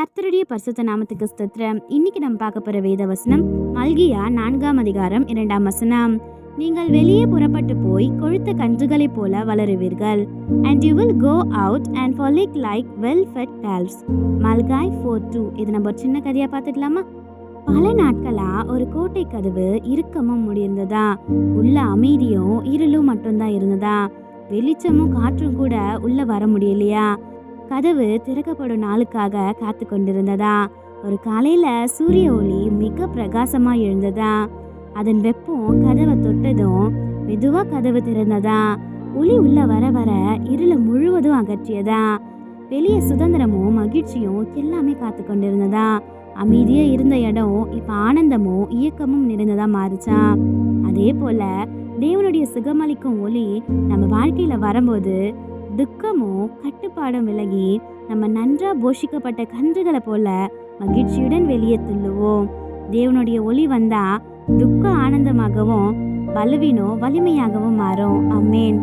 கர்த்தருடைய பரிசுத்த நாமத்துக்கு ஸ்தோத்திரம். இன்னைக்கு நம்ம பார்க்க போற வேத வசனம் மல்கியா 4ஆம் அதிகாரம் 2ஆம் வசனம். நீங்கள் வெளியே புறப்பட்டு போய் கொழுத்த கன்றுகளைப் போல வளருவீர்கள். And you will go out and frolic like well-fed calves. மல்காய் 4:2. இது நம்ம ஒரு சின்ன கதையா பார்த்துக்கலாமா? பல நாட்களா ஒரு கோட்டை கதவு இறுக்கமும் முடியிருந்ததா. உள்ள அமைதியும் இருளும் மட்டும்தான் இருந்ததா. வெளிச்சமும் காற்றும் கூட உள்ள வர முடியலையா. கதவு திறக்கப்படும் நாளுக்காக காத்து கொண்டிருந்ததா. ஒரு காலையில சூரிய ஒளி மிக பிரகாசமா எழுந்ததா. அதன் வெப்பம் கதவை தொட்டதும் மெதுவா கதவு திறந்ததா. ஒளி உள்ள வர வர இருள முழுவதும் அகற்றியதா. வெளியே சுதந்திரமும் மகிழ்ச்சியும் எல்லாமே காத்து கொண்டிருந்ததா. அமைதியா இருந்த இடம் இப்ப ஆனந்தமும் இயக்கமும் நிறைந்ததா மாறுச்சா. அதே போல தேவனுடைய சுகமளிக்கும் ஒளி நம்ம வாழ்க்கையில வரும்போது துக்கமும் கட்டுப்பாடும் விலகி நம்ம நன்றா போஷிக்கப்பட்ட கன்றுகளை போல மகிழ்ச்சியுடன் வெளியே துள்ளுவோம். தேவனுடைய ஒளி வந்தா துக்கம் ஆனந்தமாகவும் பலவீனம் வலிமையாகவும் மாறும். ஆமென்.